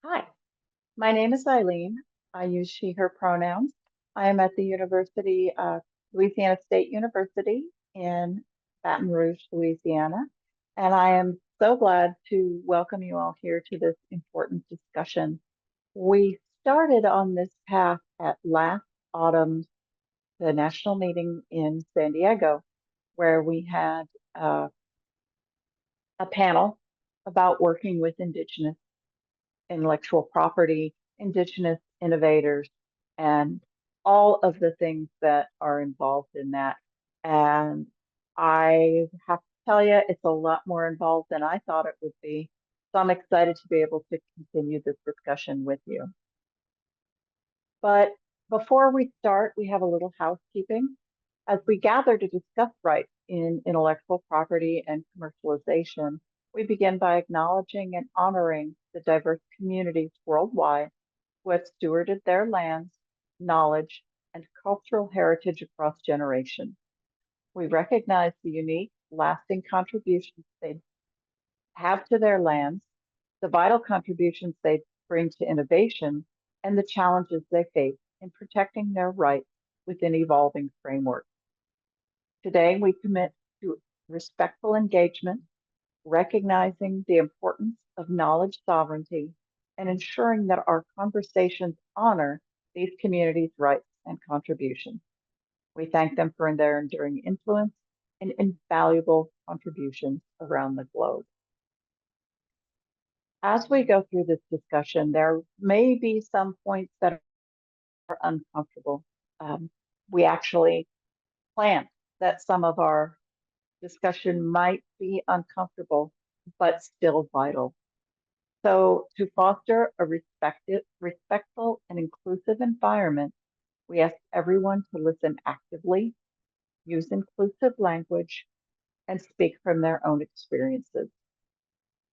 Hi, my name is Eileen. I use she, her pronouns. I am at the Louisiana State University in Baton Rouge, Louisiana, and I am so glad to welcome you all here to this important discussion. We started on this path at last autumn's the national meeting in San Diego, where we had uh, a panel about working with Indigenous intellectual property, Indigenous innovators, and all of the things that are involved in that. And I have to tell you, it's a lot more involved than I thought it would be. So I'm excited to be able to continue this discussion with you. But before we start, we have a little housekeeping. As we gather to discuss rights in intellectual property and commercialization, we begin by acknowledging and honoring the diverse communities worldwide who have stewarded their lands, knowledge, and cultural heritage across generations. We recognize the unique, lasting contributions they have to their lands, the vital contributions they bring to innovation, and the challenges they face in protecting their rights within evolving frameworks. Today, we commit to respectful engagement, recognizing the importance of knowledge sovereignty, and ensuring that our conversations honor these communities' rights and contributions. We thank them for their enduring influence and invaluable contributions around the globe. As we go through this discussion, there may be some points that are uncomfortable. We actually planned that some of our discussion might be uncomfortable, but still vital. So to foster a respectful and inclusive environment, we ask everyone to listen actively, use inclusive language, and speak from their own experiences.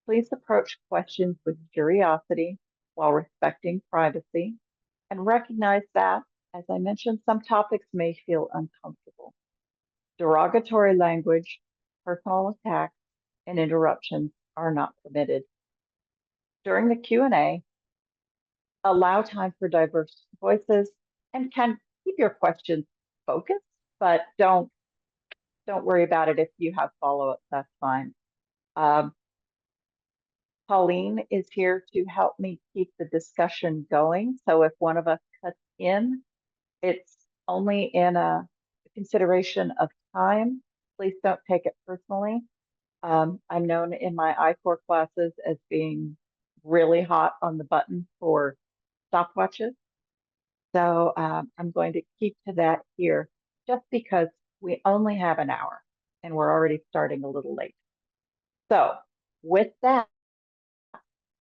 Please approach questions with curiosity while respecting privacy, and recognize that, as I mentioned, some topics may feel uncomfortable. Derogatory language, personal attacks, and interruptions are not permitted. During the Q&A, allow time for diverse voices and can keep your questions focused, but don't worry about it if you have follow-ups, that's fine. Pauline is here to help me keep the discussion going. So if one of us cuts in, it's only in a consideration of time. Please don't take it personally. I'm known in my I-Corps classes as being really hot on the button for stopwatches. So I'm going to keep to that here just because we only have an hour and we're already starting a little late. So with that,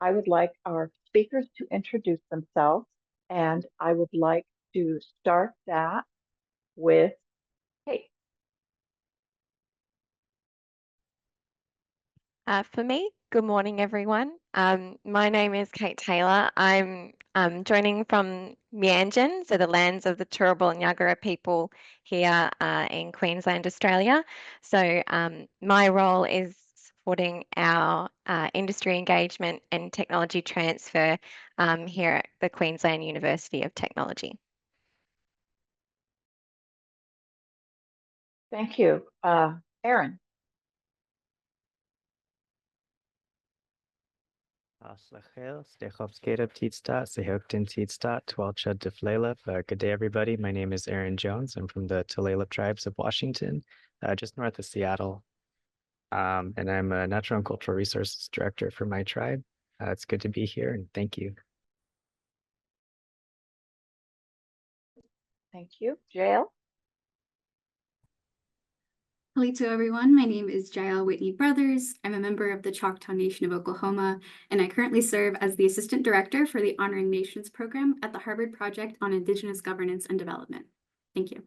I would like our speakers to introduce themselves, and I would like to start that with Kate. For me, good morning, everyone. My name is Kate Taylor. I'm joining from Meanjin, so the lands of the Turrbal and Yagara people here in Queensland, Australia. So my role is supporting our industry engagement and technology transfer here at the Queensland University of Technology. Thank you. Erin. Good day, everybody. My name is Aaron Jones. I'm from the Tulalip tribes of Washington, just north of Seattle. And I'm a Natural and Cultural Resources Director for my tribe. It's good to be here, and thank you. Thank you. Jael. Hello to everyone. My name is Jael Whitney Brothers. I'm a member of the Choctaw Nation of Oklahoma, and I currently serve as the Assistant Director for the Honoring Nations program at the Harvard Project on Indigenous Governance and Development. Thank you.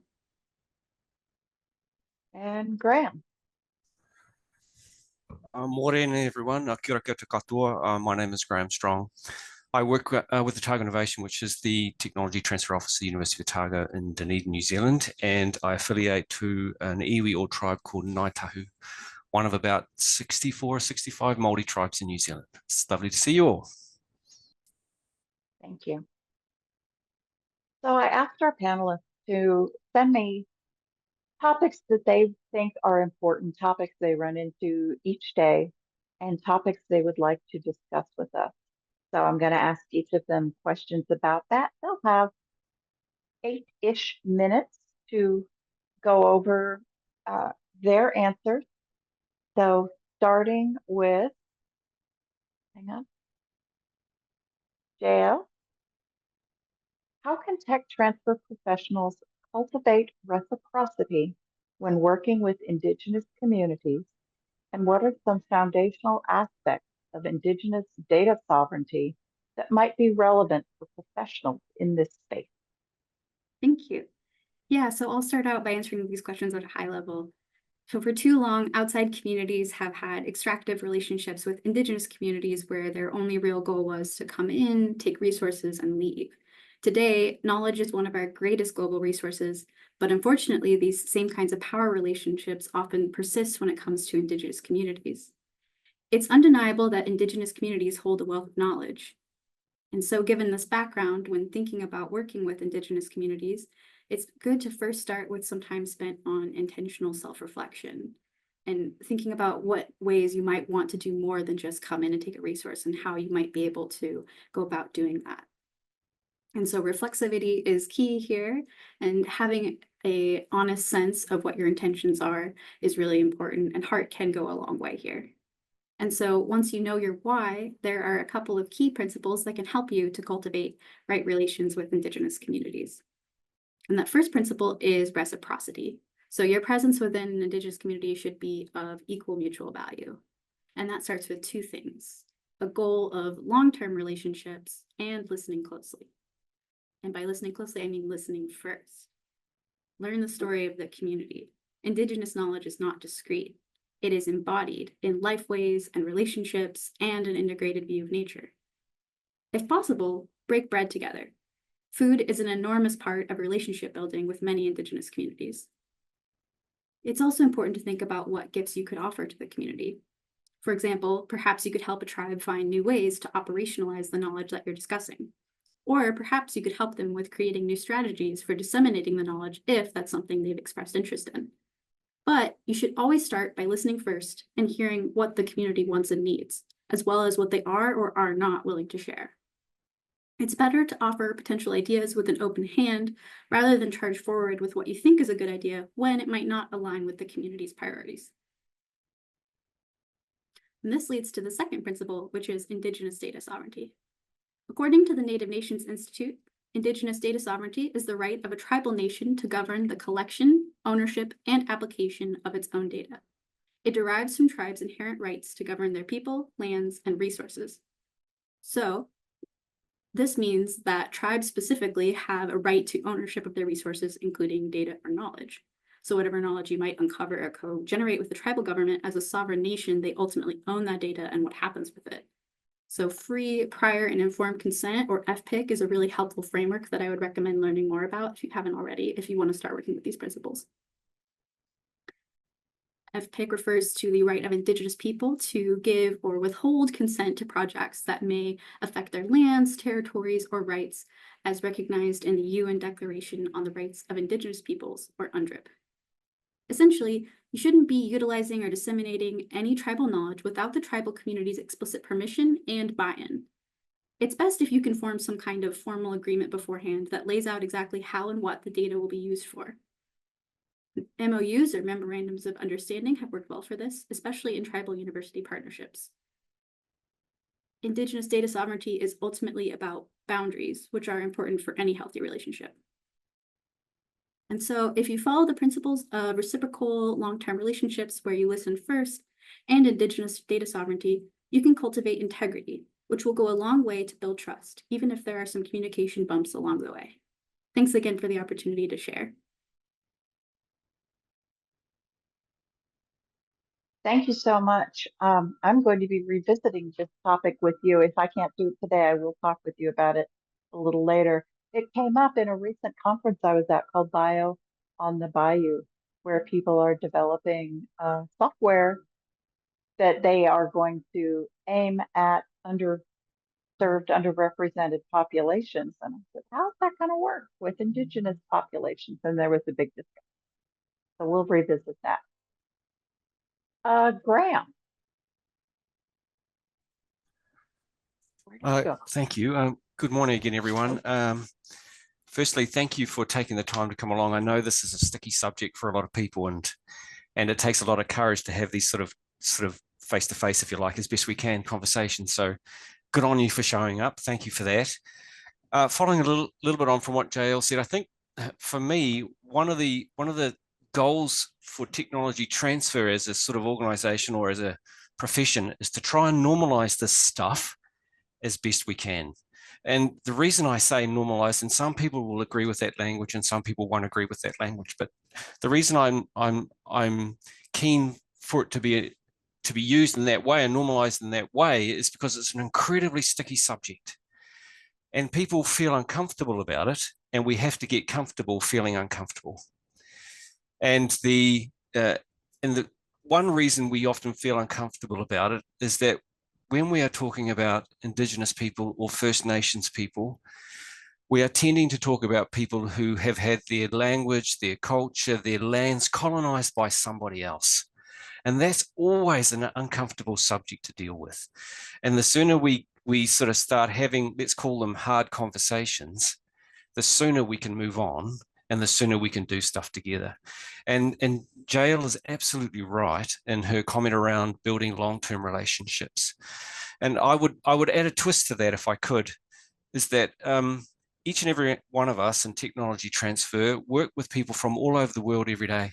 And Graham. Morning, everyone. Kia ora koutou katoa. My name is Graham Strong. I work with Otago Innovation, which is the technology transfer office of the University of Otago in Dunedin, New Zealand, and I affiliate to an iwi or tribe called Ngāi Tahu, one of about 64 or 65 Māori tribes in New Zealand. It's lovely to see you all. Thank you. So I asked our panelists to send me topics that they think are important, topics they run into each day, and topics they would like to discuss with us. So I'm going to ask each of them questions about that. They'll have 8-ish minutes to go over their answers. So starting with, hang on, JL, how can tech transfer professionals cultivate reciprocity when working with Indigenous communities? And what are some foundational aspects of Indigenous data sovereignty that might be relevant for professionals in this space? Thank you. Yeah, so I'll start out by answering these questions at a high level. So for too long, outside communities have had extractive relationships with Indigenous communities where their only real goal was to come in, take resources, and leave. Today, knowledge is one of our greatest global resources, but unfortunately, these same kinds of power relationships often persist when it comes to Indigenous communities. It's undeniable that Indigenous communities hold a wealth of knowledge. And so given this background, when thinking about working with Indigenous communities, it's good to first start with some time spent on intentional self-reflection and thinking about what ways you might want to do more than just come in and take a resource and how you might be able to go about doing that. And so reflexivity is key here, and having an honest sense of what your intentions are is really important, and heart can go a long way here. And so once you know your why, there are a couple of key principles that can help you to cultivate right relations with Indigenous communities. And that first principle is reciprocity. So your presence within an Indigenous community should be of equal mutual value. And that starts with two things: a goal of long-term relationships and listening closely. And by listening closely, I mean listening first. Learn the story of the community. Indigenous knowledge is not discrete. It is embodied in lifeways and relationships and an integrated view of nature. If possible, break bread together. Food is an enormous part of relationship building with many Indigenous communities. It's also important to think about what gifts you could offer to the community. For example, perhaps you could help a tribe find new ways to operationalize the knowledge that you're discussing. Or perhaps you could help them with creating new strategies for disseminating the knowledge if that's something they've expressed interest in. But you should always start by listening first and hearing what the community wants and needs, as well as what they are or are not willing to share. It's better to offer potential ideas with an open hand rather than charge forward with what you think is a good idea when it might not align with the community's priorities. And this leads to the second principle, which is Indigenous data sovereignty. According to the Native Nations Institute, Indigenous data sovereignty is the right of a tribal nation to govern the collection, ownership, and application of its own data. It derives from tribes' inherent rights to govern their people, lands, and resources. So, this means that tribes specifically have a right to ownership of their resources, including data or knowledge. So whatever knowledge you might uncover or co-generate with the tribal government, as a sovereign nation, they ultimately own that data and what happens with it. So free, prior, and informed consent, or FPIC, is a really helpful framework that I would recommend learning more about if you haven't already, if you want to start working with these principles. FPIC refers to the right of Indigenous people to give or withhold consent to projects that may affect their lands, territories, or rights as recognized in the UN Declaration on the Rights of Indigenous Peoples, or UNDRIP. Essentially, you shouldn't be utilizing or disseminating any tribal knowledge without the tribal community's explicit permission and buy-in. It's best if you can form some kind of formal agreement beforehand that lays out exactly how and what the data will be used for. MOUs, or Memorandums of Understanding, have worked well for this, especially in tribal university partnerships. Indigenous data sovereignty is ultimately about boundaries, which are important for any healthy relationship. And so if you follow the principles of reciprocal long-term relationships where you listen first and Indigenous data sovereignty, you can cultivate integrity, which will go a long way to build trust, even if there are some communication bumps along the way. Thanks again for the opportunity to share. Thank you so much. I'm going to be revisiting this topic with you. If I can't do it today, I will talk with you about it a little later. It came up in a recent conference I was at called Bio on the Bayou, where people are developing software that they are going to aim at served underrepresented populations. And I said, how's that going to work with Indigenous populations? And there was a big discussion. So we'll revisit that. Graham. Where did you go? Thank you. Good morning again, everyone. Firstly, thank you for taking the time to come along. I know this is a sticky subject for a lot of people, and it takes a lot of courage to have these sort of face-to-face, if you like, as best we can conversations. So good on you for showing up. Thank you for that. Following a little bit on from what JL said, I think for me, one of the goals for technology transfer as a sort of organization or as a profession is to try and normalize this stuff as best we can. And the reason I say normalize, and some people will agree with that language and some people won't agree with that language, but the reason I'm keen for it to be used in that way and normalized in that way is because it's an incredibly sticky subject. And people feel uncomfortable about it, and we have to get comfortable feeling uncomfortable. And the one reason we often feel uncomfortable about it is that when we are talking about Indigenous people or First Nations people, we are tending to talk about people who have had their language, their culture, their lands colonized by somebody else. And that's always an uncomfortable subject to deal with. And the sooner we sort of start having, let's call them hard conversations, the sooner we can move on and the sooner we can do stuff together. And Jael is absolutely right in her comment around building long-term relationships. And I would add a twist to that if I could, is that each and every one of us in technology transfer work with people from all over the world every day.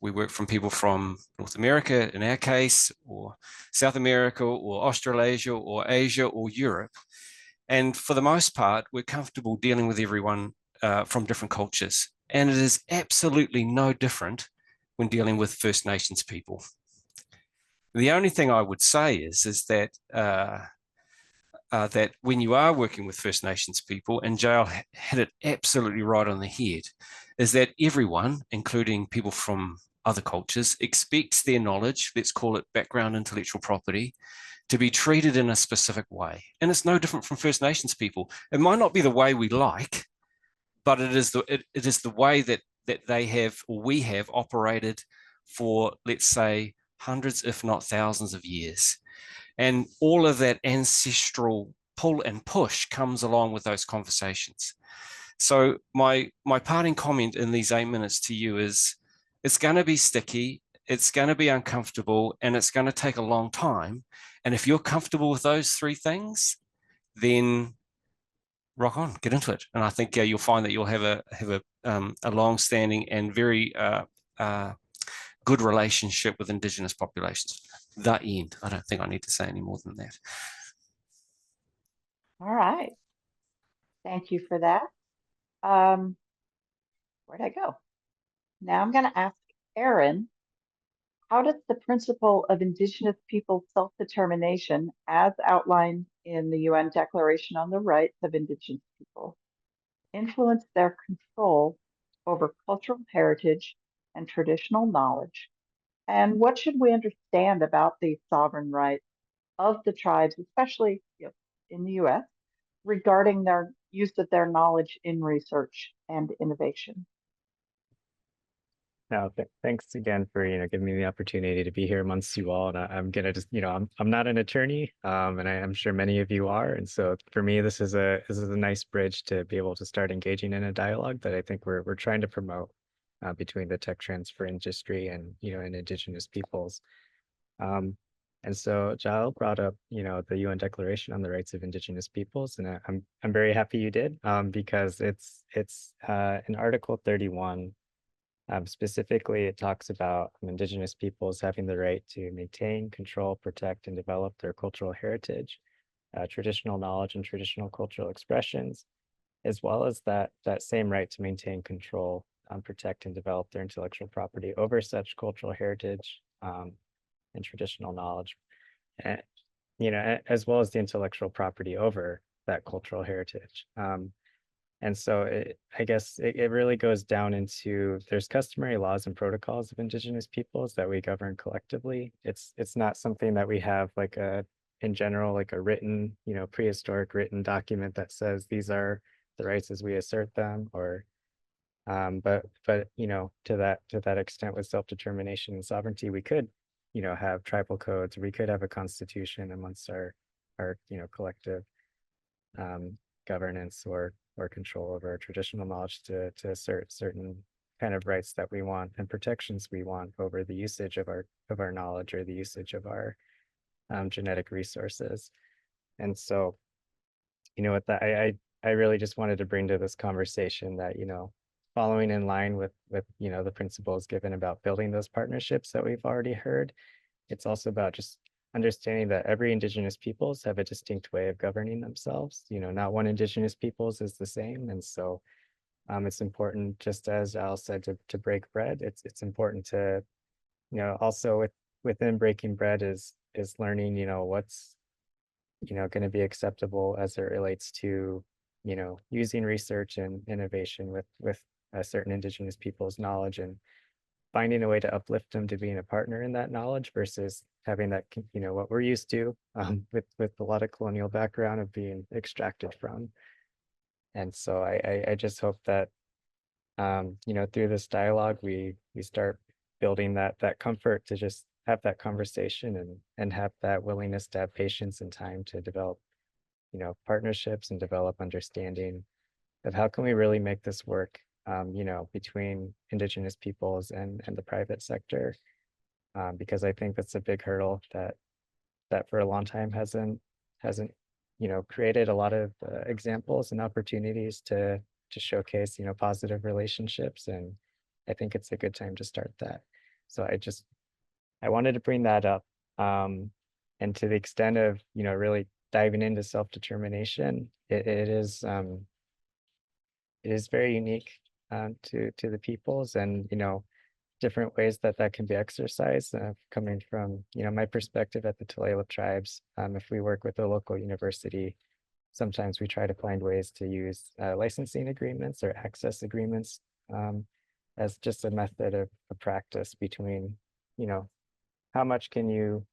We work from people from North America, in our case, or South America, or Australasia, or Asia, or Europe. And for the most part, we're comfortable dealing with everyone from different cultures. And it is absolutely no different when dealing with First Nations people. The only thing I would say is that that when you are working with First Nations people, and Jael hit it absolutely right on the head, is that everyone, including people from other cultures, expects their knowledge, let's call it background intellectual property, to be treated in a specific way. And it's no different from First Nations people. It might not be the way we like, but it is the way that they have, or we have, operated for, let's say, hundreds, if not thousands of years. And all of that ancestral pull and push comes along with those conversations. So my parting comment in these 8 minutes to you is, it's going to be sticky, it's going to be uncomfortable, and it's going to take a long time. And if you're comfortable with those three things, then rock on, get into it. And I think you'll find that you'll have a long-standing and very good relationship with Indigenous populations. The end. I don't think I need to say any more than that. All right. Thank you for that. Where'd I go? Now I'm going to ask Erin, how does the principle of Indigenous peoples' self-determination, as outlined in the UN Declaration on the Rights of Indigenous People, influence their control over cultural heritage and traditional knowledge? And what should we understand about the sovereign rights of the tribes, especially in the US, regarding their use of their knowledge in research and innovation? No, thanks again for giving me the opportunity to be here amongst you all. And I'm gonna just I'm not an attorney, and I'm sure many of you are. And so for me, this is a nice bridge to be able to start engaging in a dialogue that I think we're trying to promote between the tech transfer industry and and Indigenous peoples. And so Jael brought up the UN Declaration on the Rights of Indigenous Peoples, and I'm very happy you did, because it's in Article 31. Specifically, it talks about Indigenous peoples having the right to maintain, control, protect, and develop their cultural heritage, traditional knowledge, and traditional cultural expressions, as well as that same right to maintain, control, protect, and develop their intellectual property over such cultural heritage and traditional knowledge, and, as well as the intellectual property over that cultural heritage. And so I guess it really goes down into, there's customary laws and protocols of Indigenous peoples that we govern collectively. It's not something that we have like a in general, like a written, prehistoric written document that says these are the rights as we assert them, or but to that extent with self-determination and sovereignty, we could, have tribal codes, we could have a constitution amongst our collective governance or control over our traditional knowledge to assert certain kind of rights that we want and protections we want over the usage of our knowledge or the usage of our genetic resources. And so, with that, I really just wanted to bring to this conversation that, following in line with the principles given about building those partnerships that we've already heard, it's also about just understanding that every Indigenous peoples have a distinct way of governing themselves. Not one Indigenous peoples is the same. And so it's important, just as Al said, to break bread. It's important to, also within breaking bread is learning, what's, going to be acceptable as it relates to, using research and innovation with certain Indigenous people's knowledge and finding a way to uplift them to being a partner in that knowledge versus having that, what we're used to with a lot of colonial background of being extracted from. And so I just hope that, through this dialogue, we start building that comfort to just have that conversation and have that willingness to have patience and time to develop, partnerships and develop understanding of how can we really make this work, between Indigenous peoples and the private sector, because I think that's a big hurdle that for a long time hasn't created a lot of examples and opportunities to showcase positive relationships, and I think it's a good time to start that. So I wanted to bring that up, and to the extent of really diving into self-determination, it is very unique to the peoples, and different ways that can be exercised, coming from my perspective at the Tulalip tribes. If we work with a local university, sometimes we try to find ways to use licensing agreements or access agreements as just a method of practice between how much can you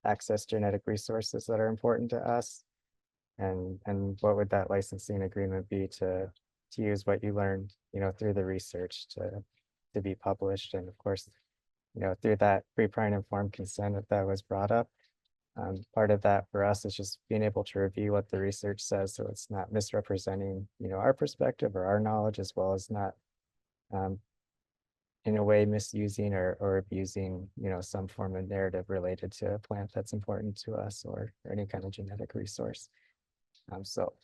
access genetic resources that are important to us, and what would that licensing agreement be to use what you learned through the research to be published. And of course, through that pre-prior and informed consent that was brought up, part of that for us is just being able to review what the research says, so it's not misrepresenting our perspective or our knowledge, as well as not in a way misusing or abusing some form of narrative related to a plant that's important to us, or any kind of genetic resource. So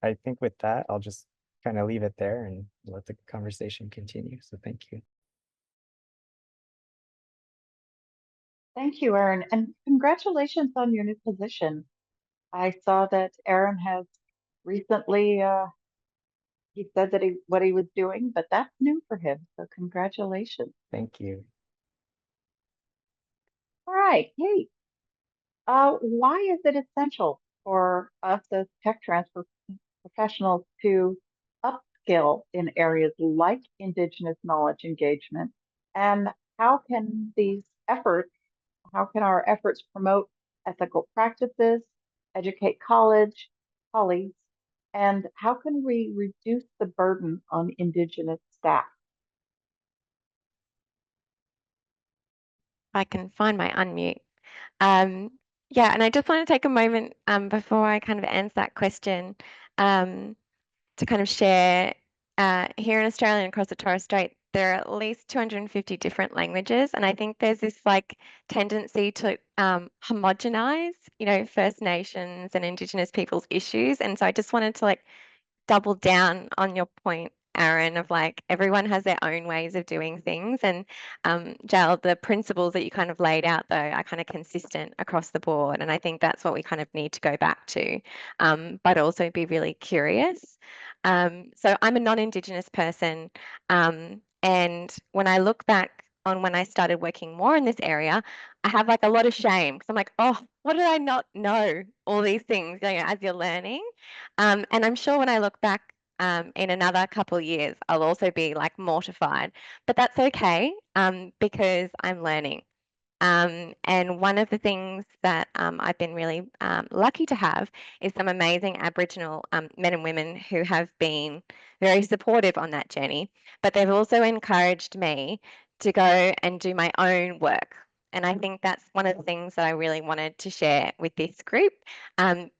I think with that, I'll just kind of leave it there and let the conversation continue. So thank you. Thank you, Aaron, and congratulations on your new position. I saw that Aaron has recently, he said that what he was doing, but that's new for him. So congratulations. Thank you. All right, Kate. Why is it essential for us as tech transfer professionals to upskill in areas like Indigenous knowledge engagement? And how can our efforts promote ethical practices, educate colleagues, and how can we reduce the burden on Indigenous staff? I can find my unmute. Yeah, and I just want to take a moment before I kind of answer that question to kind of share here in Australia and across the Torres Strait, there are at least 250 different languages, and I think there's this like tendency to homogenize, First Nations and Indigenous people's issues, and so I just wanted to like double down on your point, Aaron, of like everyone has their own ways of doing things. And Jael, the principles that you kind of laid out though are kind of consistent across the board. And I think that's what we kind of need to go back to, but also be really curious. So I'm a non-Indigenous person. And when I look back on when I started working more in this area, I have like a lot of shame because I'm like, oh, what did I not know? All these things, as you're learning. And I'm sure when I look back in another couple of years, I'll also be like mortified, but that's okay because I'm learning. And one of the things that I've been really lucky to have is some amazing Aboriginal men and women who have been very supportive on that journey, but they've also encouraged me to go and do my own work. And I think that's one of the things that I really wanted to share with this group,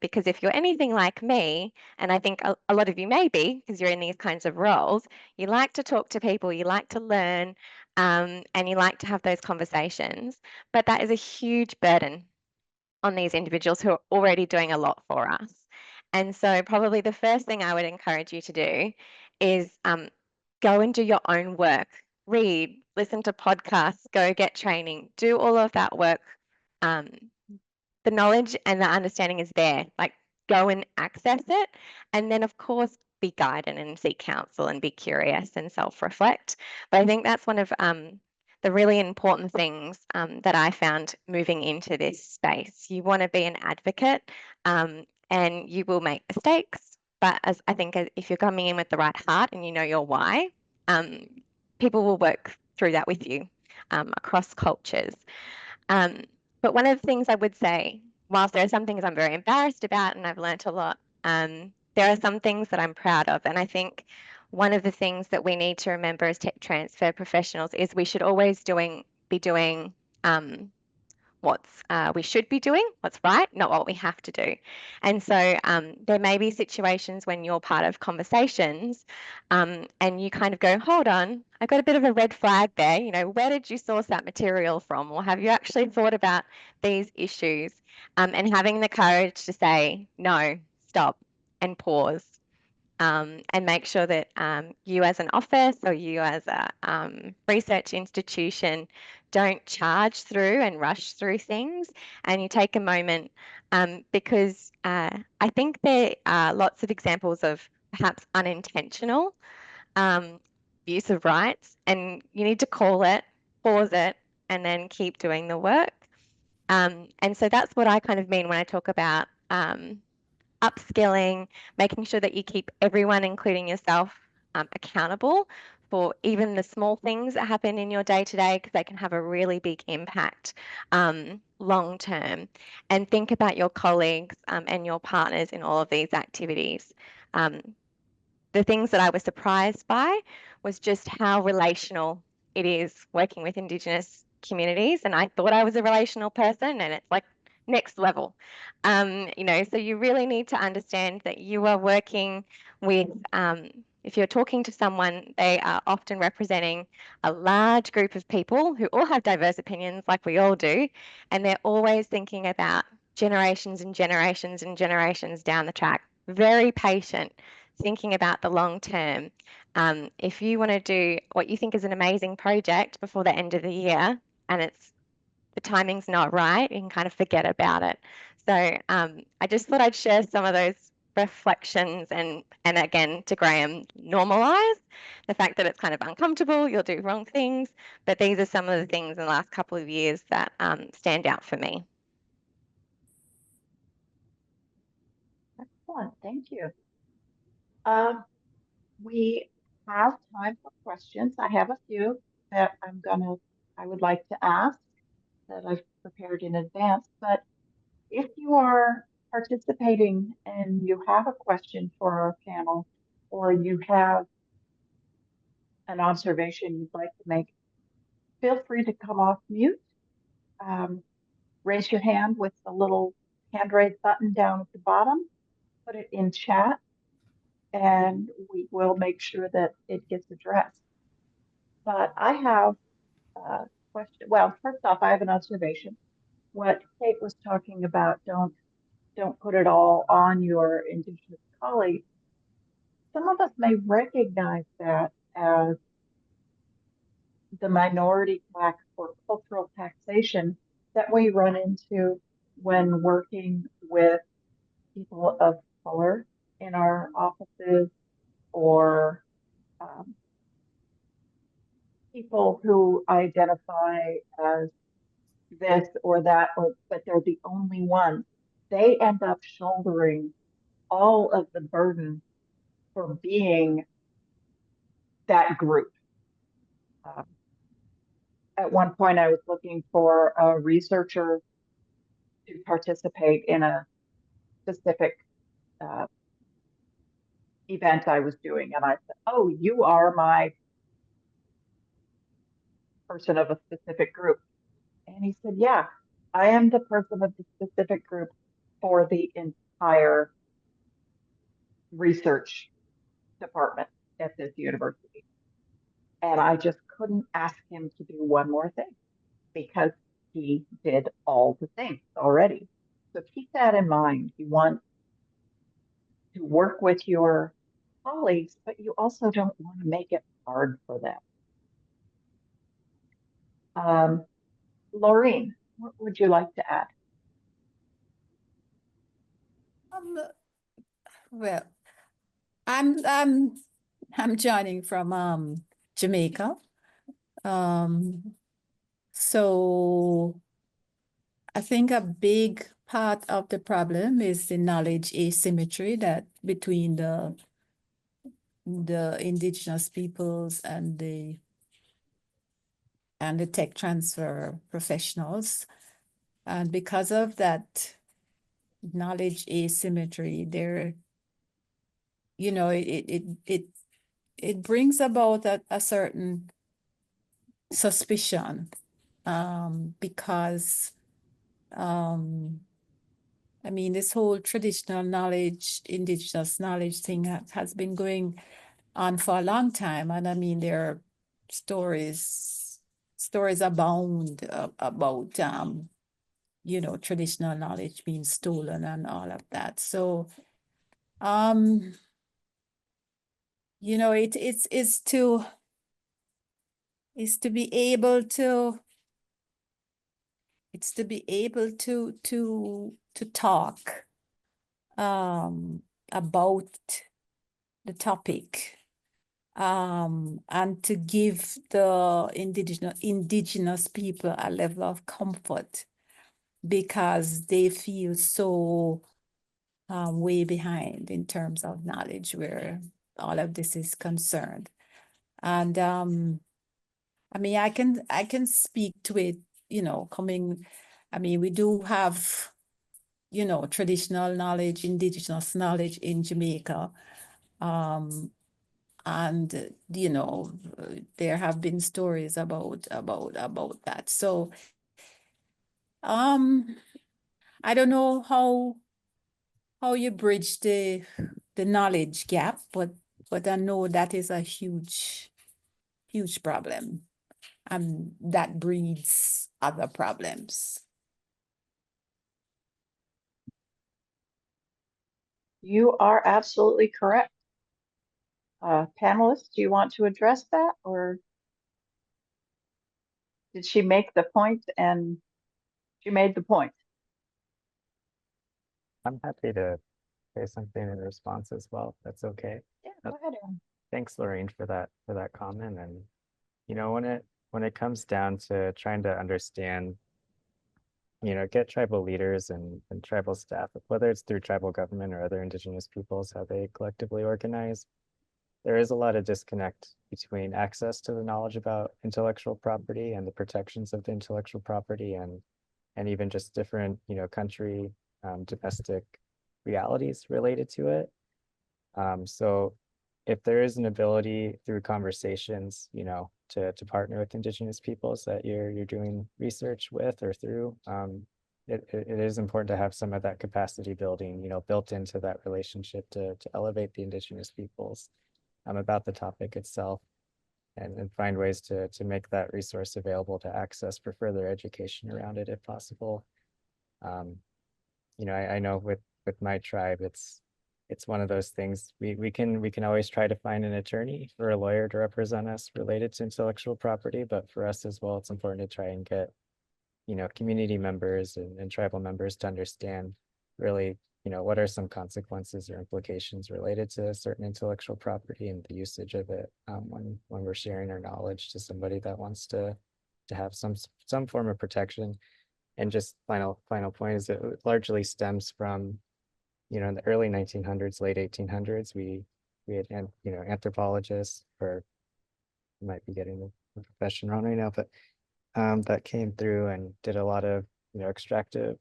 because if you're anything like me, and I think a lot of you may be, because you're in these kinds of roles, you like to talk to people, you like to learn, and you like to have those conversations. But that is a huge burden on these individuals who are already doing a lot for us. And so, probably the first thing I would encourage you to do is go and do your own work, read, listen to podcasts, go get training, do all of that work. Um, the knowledge and the understanding is there. Like, go and access it. And then, of course, be guided and seek counsel and be curious and self-reflect. But I think that's one of the really important things that I found moving into this space. You want to be an advocate, and you will make mistakes. But as I think if you're coming in with the right heart and you know your why, people will work through that with you across cultures. But one of the things I would say, whilst there are some things I'm very embarrassed about and I've learnt a lot, there are some things that I'm proud of. And I think one of the things that we need to remember as tech transfer professionals is we should always be doing what we should be doing, what's right, not what we have to do. And so there may be situations when you're part of conversations and you kind of go, hold on, I've got a bit of a red flag there. You know, where did you source that material from? Or have you actually thought about these issues? And having the courage to say, no, stop and pause. And make sure that you as an office or you as a research institution don't charge through and rush through things, and you take a moment, because I think there are lots of examples of perhaps unintentional use of rights, and you need to call it, pause it, and then keep doing the work. And so that's what I kind of mean when I talk about upskilling, making sure that you keep everyone, including yourself, accountable for even the small things that happen in your day to day, because they can have a really big impact long term. And think about your colleagues and your partners in all of these activities. The things that I was surprised by was just how relational it is working with Indigenous communities. And I thought I was a relational person, and it's like next level. You know, so you really need to understand that you are working with, if you're talking to someone, they are often representing a large group of people who all have diverse opinions, like we all do, and they're always thinking about generations and generations and generations down the track. Very patient, thinking about the long term. If you want to do what you think is an amazing project before the end of the year and the timing's not right, you can kind of forget about it. So I just thought I'd share some of those reflections, and again, to Graham, normalize the fact that it's kind of uncomfortable, you'll do wrong things, but these are some of the things in the last couple of years that stand out for me. Excellent, thank you. We have time for questions. I have a few that I would like to ask that I've prepared in advance, but if you are participating and you have a question for our panel, or you have an observation you'd like to make, feel free to come off mute. Raise your hand with the little hand raise button down at the bottom, put it in chat, and we will make sure that it gets addressed. But I have a question. Well, first off, I have an observation. What Kate was talking about, don't put it all on your Indigenous colleagues. Some of us may recognize that as the minority tax or cultural taxation that we run into when working with people of color in our offices, or people who identify as this or that, but they're the only ones. They end up shouldering all of the burden for being that group. at one point I was looking for a researcher to participate in a specific event I was doing. And I said, oh, you are my person of a specific group. And he said, yeah, I am the person of the specific group for the entire research department at this university. And I just couldn't ask him to do one more thing because he did all the things already. So keep that in mind. You want to work with your colleagues, but you also don't want to make it hard for them. Laureen, what would you like to add? Well, I'm joining from Jamaica. So I think a big part of the problem is the knowledge asymmetry that between the indigenous peoples and the tech transfer professionals. And because of that knowledge asymmetry, there, you know, it brings about a certain suspicion, because I mean, this whole traditional knowledge, indigenous knowledge thing has been going on for a long time. And I mean, there are stories abound about, you know, traditional knowledge being stolen and all of that. So, you know, it's to be able to, talk about the topic, and to give the indigenous people a level of comfort, because they feel so way behind in terms of knowledge where all of this is concerned. And I mean, I can speak to it, you know, I mean, we do have, you know, traditional knowledge, indigenous knowledge in Jamaica. And, you know, there have been stories about that. So, I don't know how you bridge the knowledge gap, but I know that is a huge problem, and that breeds other problems. You are absolutely correct. Panelists, do you want to address that, or did she make the point and she made the point? I'm happy to say something in response as well. If that's okay. Yeah, go ahead, Aaron. Thanks, Lorraine, for that comment. And you know, when it comes down to trying to understand, you know, get tribal leaders and tribal staff, whether it's through tribal government or other indigenous peoples, how they collectively organize, there is a lot of disconnect between access to the knowledge about intellectual property and the protections of the intellectual property, and even just different, you know, country domestic realities related to it. So if there is an ability through conversations, you know, to partner with indigenous peoples that you're doing research with or through, it is important to have some of that capacity building, you know, built into that relationship to elevate the indigenous peoples about the topic itself, and find ways to make that resource available to access for further education around it if possible. You know, I know with my tribe, it's one of those things, we can always try to find an attorney or a lawyer to represent us related to intellectual property, but for us as well, it's important to try and get, you know, community members and tribal members to understand really, you know, what are some consequences or implications related to certain intellectual property and the usage of it, when we're sharing our knowledge to somebody that wants to have some form of protection. And just final point is it largely stems from, you know, in the early 1900s, late 1800s, we had, you know, anthropologists, or might be getting the profession wrong right now, but that came through and did a lot of, extractive,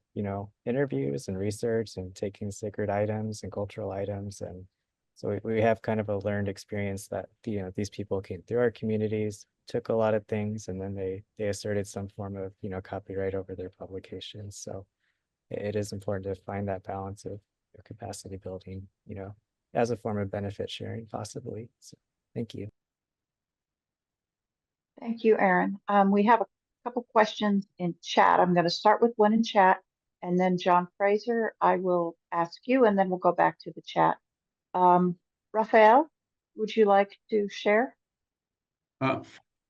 interviews and research and taking sacred items and cultural items. And so we have kind of a learned experience that, these people came through our communities, took a lot of things, and then they asserted some form of, copyright over their publications. So it is important to find that balance of capacity building, as a form of benefit sharing, possibly. So thank you. Thank you, Aaron. We have a couple questions in chat. I'm going to start with one in chat, and then John Fraser, I will ask you, and then we'll go back to the chat. Raphael, would you like to share?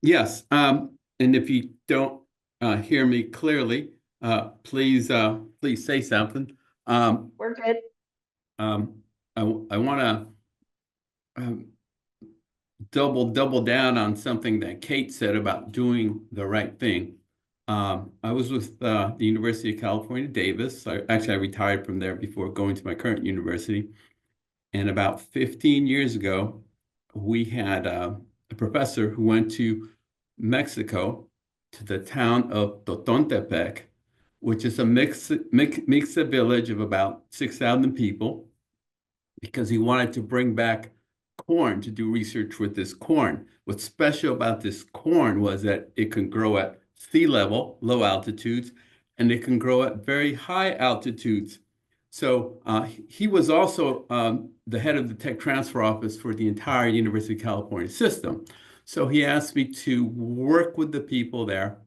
Yes, and if you don't hear me clearly, please say something. We're good. I want to double down on something that Kate said about doing the right thing. I was with the University of California, Davis. I retired from there before going to my current university. And about 15 years ago, we had a professor who went to Mexico, to the town of Totontepec, which is a mixed village of about 6,000 people, because he wanted to bring back corn to do research with this corn. What's special about this corn was that it can grow at sea level, low altitudes, and it can grow at very high altitudes. So he was also the head of the tech transfer office for the entire University of California system. So he asked me to work with the people there,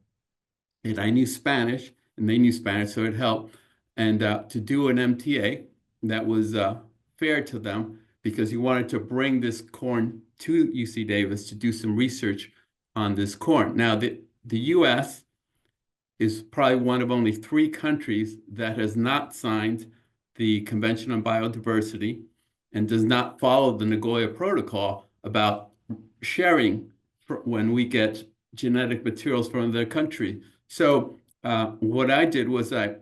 and I knew Spanish, and they knew Spanish, so it helped, and to do an MTA that was fair to them, because he wanted to bring this corn to UC Davis to do some research on this corn. Now, the US is probably one of only 3 countries that has not signed the Convention on Biodiversity and does not follow the Nagoya Protocol about sharing when we get genetic materials from their country. So what I did was I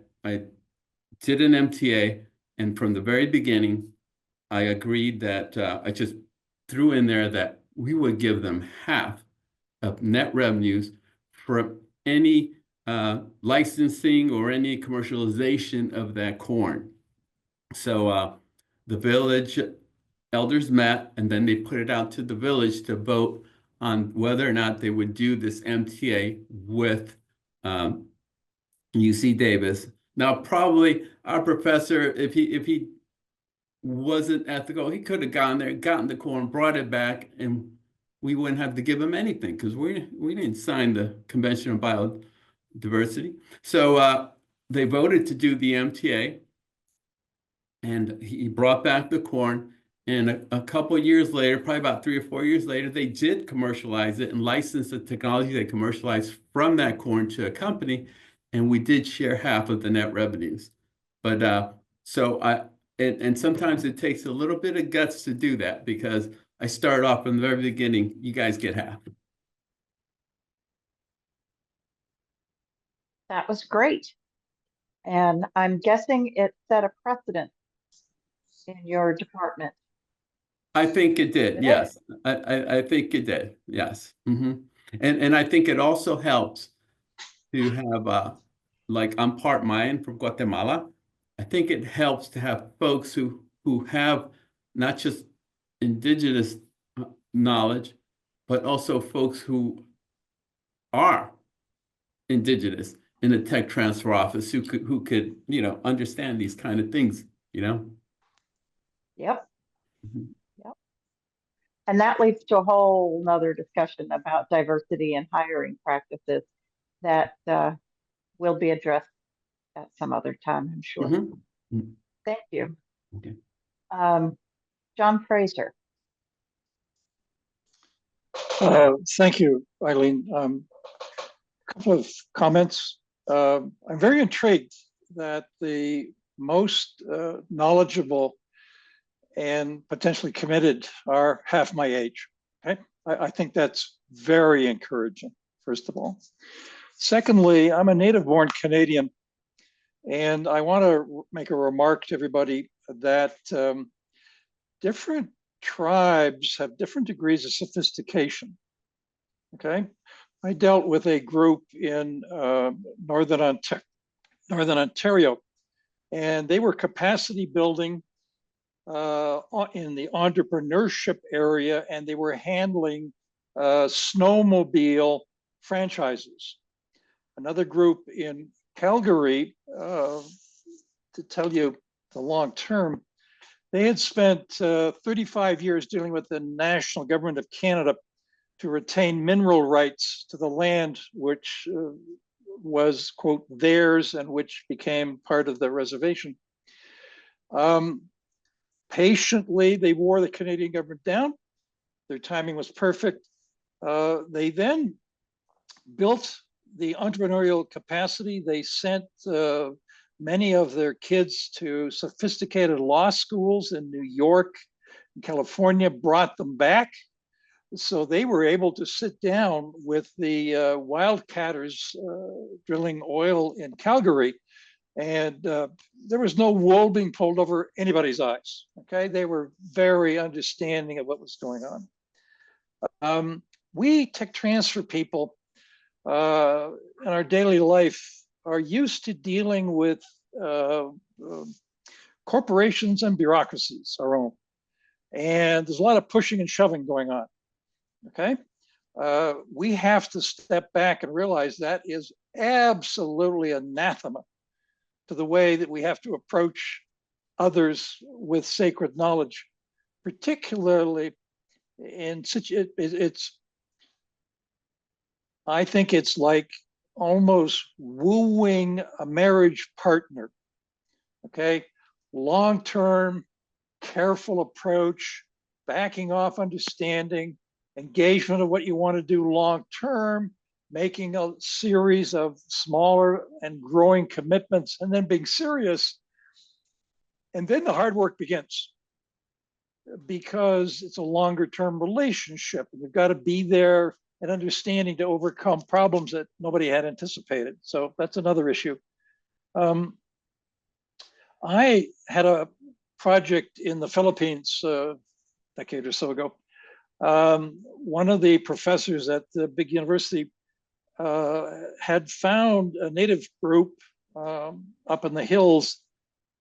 did an MTA, and from the very beginning, I agreed that I just threw in there that we would give them half of net revenues for any licensing or any commercialization of that corn. So the village elders met, and then they put it out to the village to vote on whether or not they would do this MTA with UC Davis. Now, probably our professor, if he wasn't ethical, he could have gone there, gotten the corn, brought it back, and we wouldn't have to give him anything, because we didn't sign the Convention on Biodiversity. So they voted to do the MTA, and he brought back the corn. And a couple of years later, probably about 3 or 4 years later, they did commercialize it and license the technology they commercialized from that corn to a company, and we did share half of the net revenues. But and sometimes it takes a little bit of guts to do that, because I start off from the very beginning, you guys get half. That was great. And I'm guessing it set a precedent in your department. I think it did, yes. I think it did, yes. And I think it also helps to have, like, I'm part Mayan from Guatemala. I think it helps to have folks who have not just indigenous knowledge, but also folks who are indigenous in the tech transfer office who could understand these kind of things, Yep. Yep. And that leads to a whole nother discussion about diversity and hiring practices that will be addressed at some other time, I'm sure. Thank you. Okay. John Fraser. Thank you, Eileen. A couple of comments. I'm very intrigued that the most knowledgeable and potentially committed are half my age. Okay, I think that's very encouraging, first of all. Secondly, I'm a native-born Canadian, and I want to make a remark to everybody that different tribes have different degrees of sophistication. Okay, I dealt with a group in Northern Ontario, and they were capacity building in the entrepreneurship area, and they were handling snowmobile franchises. Another group in Calgary, to tell you the long term, they had spent 35 years dealing with the national government of Canada to retain mineral rights to the land, which was, quote, theirs and which became part of the reservation. Patiently, they wore the Canadian government down. Their timing was perfect. They then built the entrepreneurial capacity. They sent many of their kids to sophisticated law schools in New York and California, brought them back. So they were able to sit down with the wildcatters drilling oil in Calgary, and there was no wool being pulled over anybody's eyes. Okay, they were very understanding of what was going on. We tech transfer people in our daily life are used to dealing with corporations and bureaucracies, our own. And there's a lot of pushing and shoving going on, okay? We have to step back and realize that is absolutely anathema to the way that we have to approach others with sacred knowledge, particularly in such, I think it's like almost wooing a marriage partner, okay? Long-term, careful approach, backing off understanding, engagement of what you want to do long-term, making a series of smaller and growing commitments, and then being serious. And then the hard work begins, because it's a longer-term relationship. You've got to be there and understanding to overcome problems that nobody had anticipated. So that's another issue. I had a project in the Philippines a decade or so ago. One of the professors at the big university had found a native group up in the hills,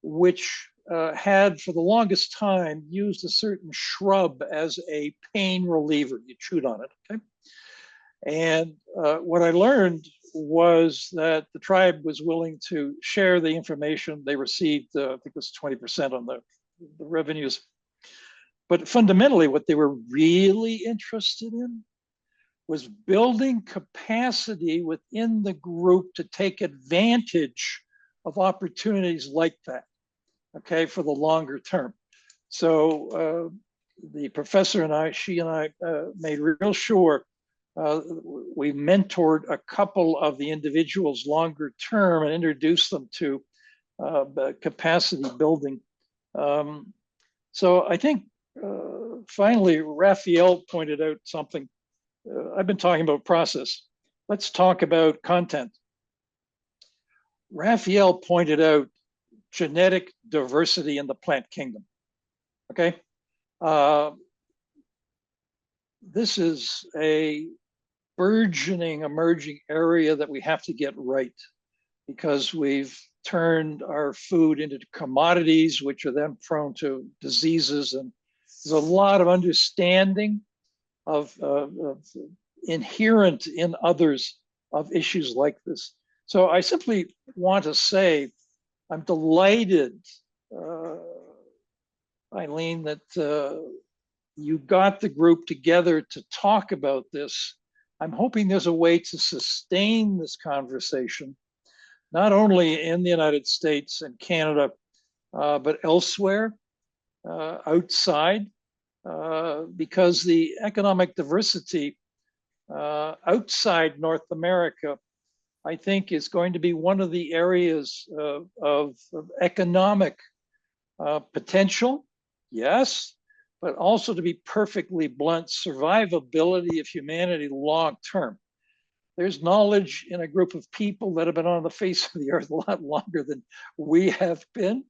which had for the longest time used a certain shrub as a pain reliever. You chewed on it, okay? And what I learned was that the tribe was willing to share the information. They received, I think it was 20% on the revenues. But fundamentally, what they were really interested in was building capacity within the group to take advantage of opportunities like that, okay, for the longer term. So the professor and I, she and I made real sure we mentored a couple of the individuals longer term and introduced them to capacity building. So I think finally, Raphael pointed out something. I've been talking about process. Let's talk about content. Raphael pointed out genetic diversity in the plant kingdom, okay? This is a burgeoning, emerging area that we have to get right, because we've turned our food into commodities, which are then prone to diseases. And there's a lot of understanding of inherent in others of issues like this. So I simply want to say, I'm delighted, Eileen, that you got the group together to talk about this. I'm hoping there's a way to sustain this conversation, not only in the United States and Canada, but elsewhere, outside, because the economic diversity outside North America, I think, is going to be one of the areas of economic potential, yes, but also, to be perfectly blunt, survivability of humanity long term. There's knowledge in a group of people that have been on the face of the earth a lot longer than we have been.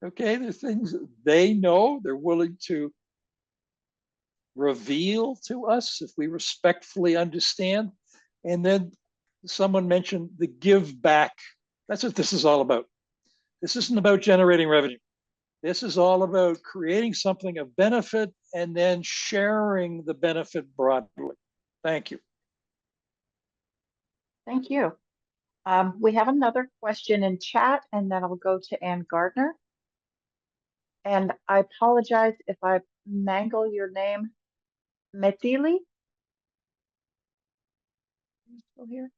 Okay, there's things they know, they're willing to reveal to us if we respectfully understand. And then someone mentioned the give back. That's what this is all about. This isn't about generating revenue. This is all about creating something of benefit and then sharing the benefit broadly. Thank you. Thank you. We have another question in chat, and then I'll go to Ann Gardner. And I apologize if I mangle your name. Metili? Are you still here?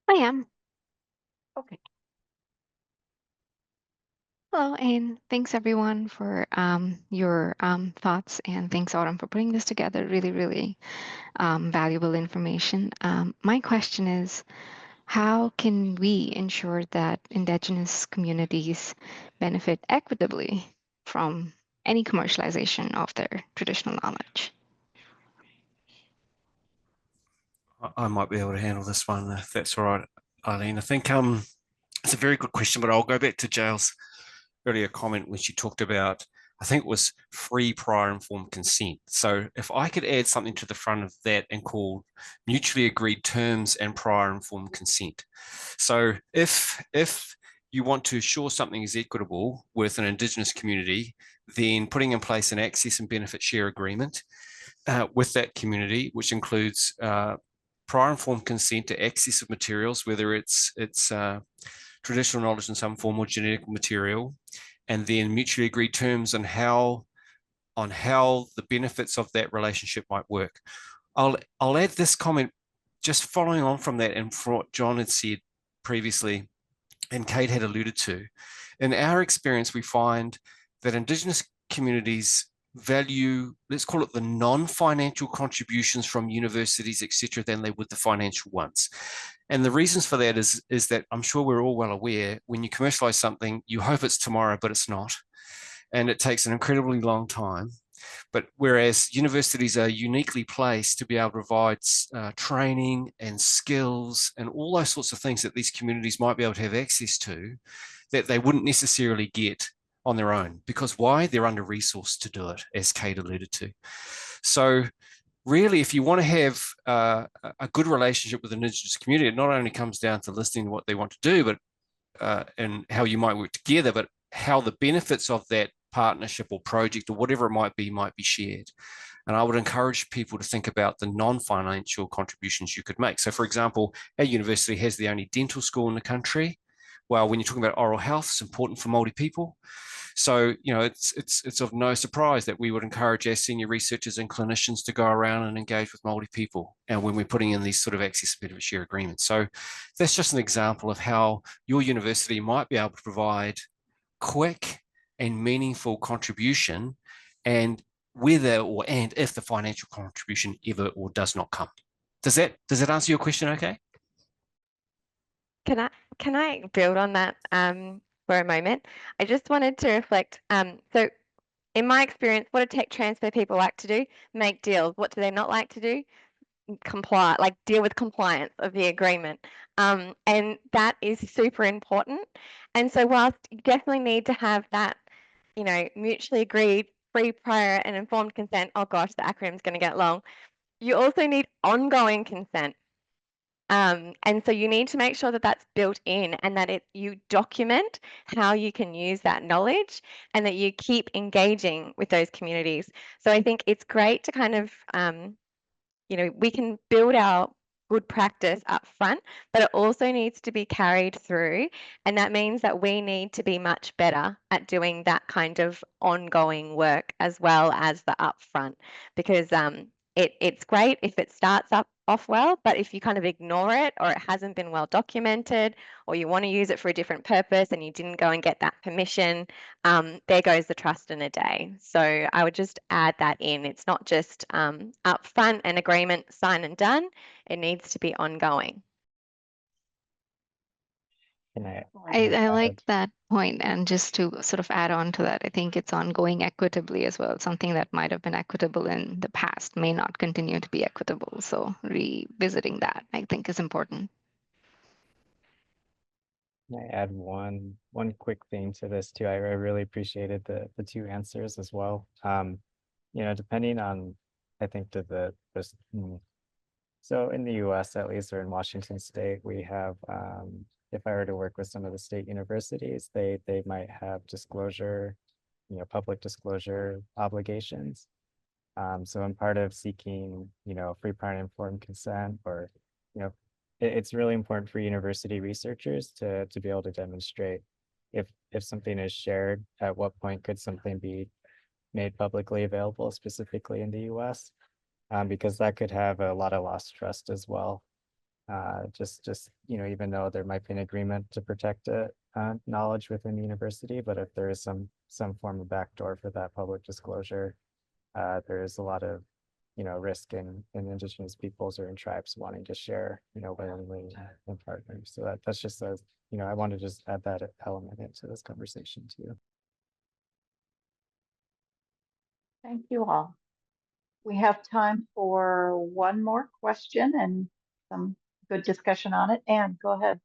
I am. Okay. Hello, and thanks everyone for your thoughts, and thanks Autumn for putting this together. Really, really valuable information. My question is, how can we ensure that Indigenous communities benefit equitably from any commercialization of their traditional knowledge? I might be able to handle this one if that's all right, Eileen. I think it's a very good question, but I'll go back to Jail's earlier comment when she talked about, I think it was free prior informed consent. So if I could add something to the front of that and call mutually agreed terms and prior informed consent. So if you want to ensure something is equitable with an Indigenous community, then putting in place an access and benefit share agreement with that community, which includes prior informed consent to access of materials, whether it's traditional knowledge in some form or genetic material, and then mutually agreed terms on how the benefits of that relationship might work. I'll add this comment just following on from that and from what John had said previously and Kate had alluded to. In our experience, we find that Indigenous communities value, let's call it the non-financial contributions from universities, etc., than they would the financial ones. And the reasons for that is that I'm sure we're all well aware, when you commercialize something, you hope it's tomorrow, but it's not. And it takes an incredibly long time. But whereas universities are uniquely placed to be able to provide training and skills and all those sorts of things that these communities might be able to have access to, that they wouldn't necessarily get on their own. Because why? They're under-resourced to do it, as Kate alluded to. So really, if you want to have a good relationship with the Indigenous community, it not only comes down to listening to what they want to do, but and how you might work together, but how the benefits of that partnership or project or whatever it might be shared. And I would encourage people to think about the non-financial contributions you could make. So for example, our university has the only dental school in the country. Well, when you're talking about oral health, it's important for Māori people. So, you know, it's of no surprise that we would encourage our senior researchers and clinicians to go around and engage with Māori people, and when we're putting in these sort of access and benefit share agreements. So that's just an example of how your university might be able to provide quick and meaningful contribution, and whether or and if the financial contribution ever or does not come. Does that answer your question okay? Can I build on that for a moment? I just wanted to reflect. So in my experience, what do tech transfer people like to do? Make deals. What do they not like to do? Comply, like deal with compliance of the agreement. And that is super important. And so whilst you definitely need to have that, you know, mutually agreed, free, prior, and informed consent. Oh gosh, the acronym's going to get long. You also need ongoing consent. And so you need to make sure that that's built in, and that you document how you can use that knowledge, and that you keep engaging with those communities. So I think it's great to kind of, you know, we can build our good practice up front, but it also needs to be carried through. And that means that we need to be much better at doing that kind of ongoing work as well as the upfront, because it's great if it starts off well, but if you kind of ignore it, or it hasn't been well documented, or you want to use it for a different purpose and you didn't go and get that permission, there goes the trust in a day. So I would just add that in. It's not just upfront an agreement, sign and done. It needs to be ongoing. Can I I like that point, and just to sort of add on to that, I think it's ongoing equitably as well. Something that might have been equitable in the past may not continue to be equitable. So revisiting that, I think, is important. Can I add one quick thing to this too? I really appreciated the two answers as well. You know, depending on, I think, the just so in the US at least, or in Washington State, we have if I were to work with some of the state universities, they might have disclosure, public disclosure obligations. So I'm part of seeking, free, prior, and informed consent, or, it's really important for university researchers to be able to demonstrate if something is shared, at what point could something be made publicly available, specifically in the US, because that could have a lot of lost trust as well. Just even though there might be an agreement to protect knowledge within the university, but if there is some form of backdoor for that public disclosure, there is a lot of risk in indigenous peoples or in tribes wanting to share willingly and partners. So that's just I want to just add that element into this conversation too. Thank you all. We have time for one more question and some good discussion on it. Anne, go ahead.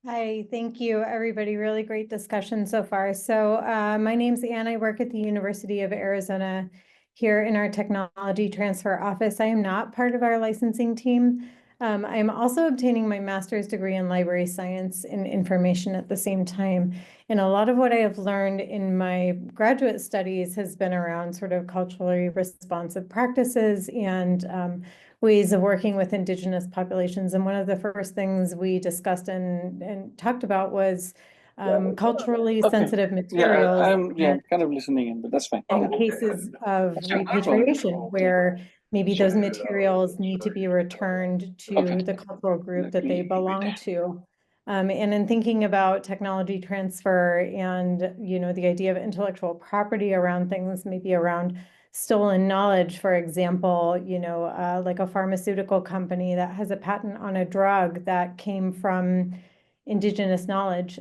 Hi, thank you, everybody. Really great discussion so far. So my name's Anne. I work at the University of Arizona here in our technology transfer office. I am not part of our licensing team. I am also obtaining my master's degree in library science and information at the same time. And a lot of what I have learned in my graduate studies has been around sort of culturally responsive practices and ways of working with indigenous populations. And one of the first things we discussed and talked about was culturally sensitive materials. I'm kind of listening in, but that's fine. And cases of repatriation where maybe those materials need to be returned to the cultural group that they belong to. And in thinking about technology transfer and, the idea of intellectual property around things, maybe around stolen knowledge, for example, like a pharmaceutical company that has a patent on a drug that came from indigenous knowledge.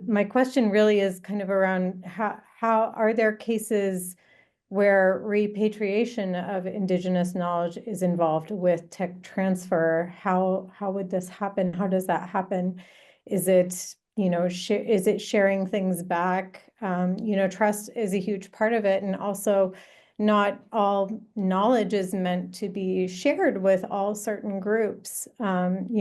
My question really is kind of around how are there cases where repatriation of indigenous knowledge is involved with tech transfer? How would this happen? How does that happen? Is it, is it sharing things back? Trust is a huge part of it. And also not all knowledge is meant to be shared with all certain groups. And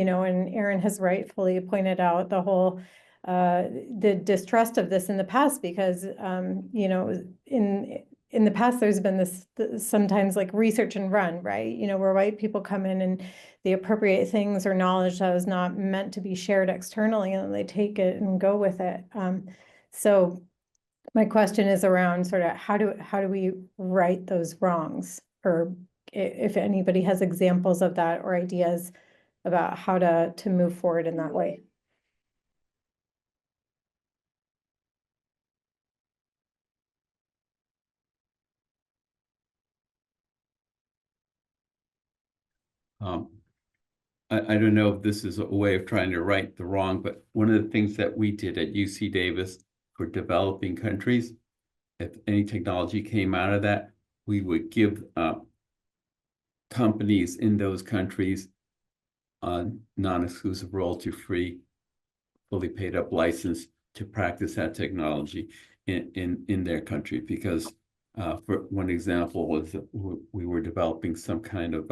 Erin has rightfully pointed out the whole the distrust of this in the past, because in the past there's been this sometimes like research and run, right? Where white people come in and they appropriate things or knowledge that was not meant to be shared externally, and they take it and go with it. So my question is around sort of how do we right those wrongs, or if anybody has examples of that or ideas about how to move forward in that way. I don't know if this is a way of trying to right the wrong, but one of the things that we did at UC Davis for developing countries, if any technology came out of that, we would give companies in those countries a non-exclusive royalty-free, fully paid up license to practice that technology in their country. Because for one example was that we were developing some kind of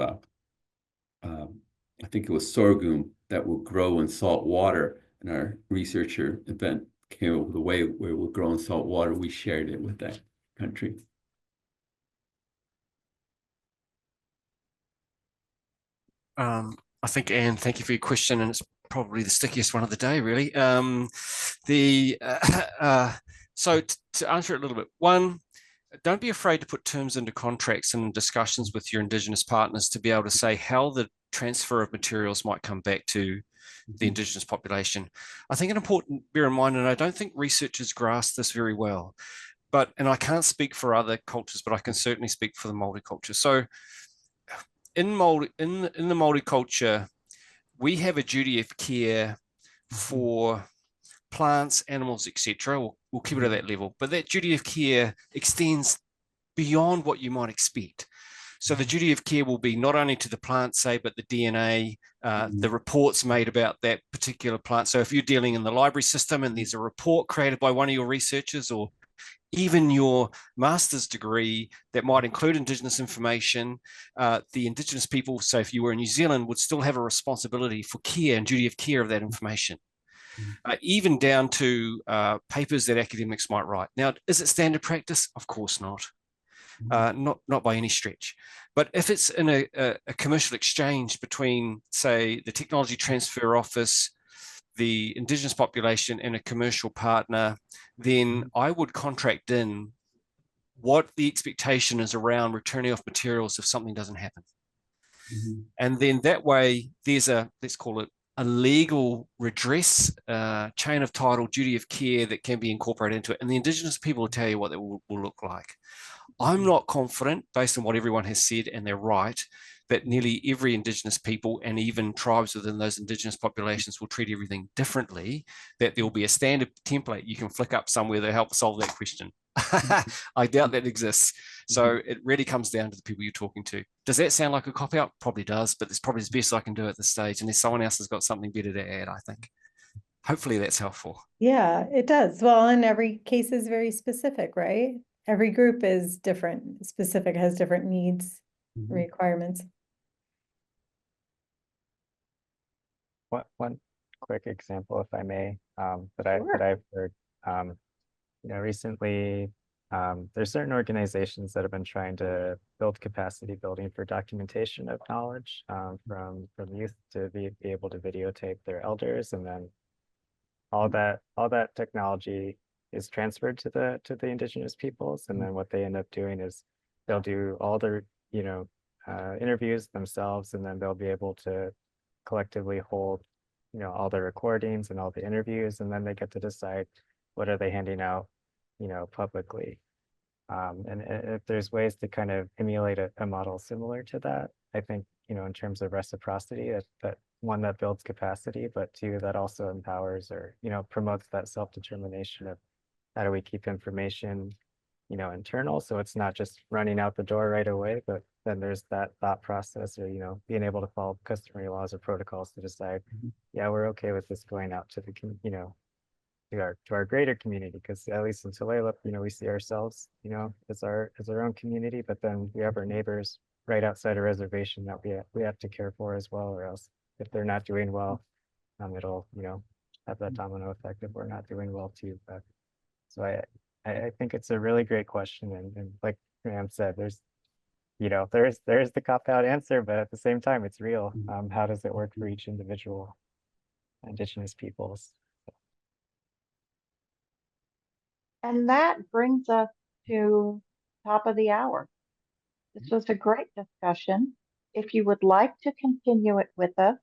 I think it was sorghum that will grow in salt water, and our researcher event came up with a way where it will grow in salt water. We shared it with that country. I think, Anne, thank you for your question, and it's probably the stickiest one of the day, really. So to answer it a little bit, one, don't be afraid to put terms into contracts and discussions with your Indigenous partners to be able to say how the transfer of materials might come back to the Indigenous population. I think it's important to bear in mind, and I don't think researchers grasp this very well, and I can't speak for other cultures, but I can certainly speak for the Māori culture. So in the Māori culture, we have a duty of care for plants, animals, etc. We'll keep it at that level, but that duty of care extends beyond what you might expect. So the duty of care will be not only to the plant, say, but the DNA, the reports made about that particular plant. So if you're dealing in the library system and there's a report created by one of your researchers or even your master's degree that might include Indigenous information, the Indigenous people, so if you were in New Zealand, would still have a responsibility for care and duty of care of that information. Even down to papers that academics might write. Now, is it standard practice? Of course not. Not by any stretch. But if it's in a commercial exchange between, say, the Technology Transfer Office, the Indigenous population, and a commercial partner, then I would contract in what the expectation is around returning of materials if something doesn't happen. And then that way, there's a, let's call it, a legal redress, chain of title, duty of care that can be incorporated into it. And the Indigenous people will tell you what it will look like. I'm not confident, based on what everyone has said, and they're right, that nearly every Indigenous people and even tribes within those Indigenous populations will treat everything differently, that there will be a standard template you can flick up somewhere that helps solve that question. I doubt that exists. So it really comes down to the people you're talking to. Does that sound like a cop-out? Probably does, but it's probably as best I can do at this stage, unless someone else has got something better to add, I think. Hopefully that's helpful. Yeah, it does. Well, and every case is very specific, right? Every group is different, specific, has different needs, requirements. One quick example, if I may, that I've heard, recently, there's certain organizations that have been trying to build capacity building for documentation of knowledge from youth to be able to videotape their elders, and then all that technology is transferred to the Indigenous peoples, and then what they end up doing is they'll do all their interviews themselves, and then they'll be able to collectively hold all the recordings and all the interviews, and then they get to decide what are they handing out publicly. And if there's ways to kind of emulate a model similar to that, I think in terms of reciprocity, that one that builds capacity, but two that also empowers or promotes that self-determination of how do we keep information internal, so it's not just running out the door right away, but then there's that thought process, or being able to follow customary laws or protocols to decide, yeah, we're okay with this going out to the to our greater community, because at least in Tulalip, we see ourselves as our own community, but then we have our neighbors right outside a reservation that we have to care for as well, or else if they're not doing well, it'll have that domino effect if we're not doing well too. But so I think it's a really great question, and like Graham said, there's the cop-out answer, but at the same time, it's real. How does it work for each individual Indigenous peoples? And that brings us to top of the hour. This was a great discussion. If you would like to continue it with us,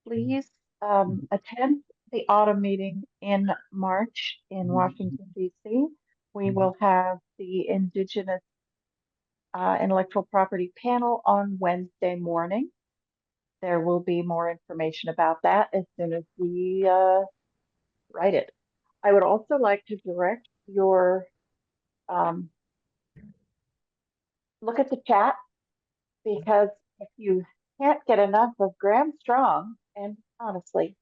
please attend the autumn meeting in March in Washington, D.C. We will have the Indigenous Intellectual Property panel on Wednesday morning. There will be more information about that as soon as we write it. I would also like to direct your look at the chat, because if you can't get enough of Graham Strong, and honestly,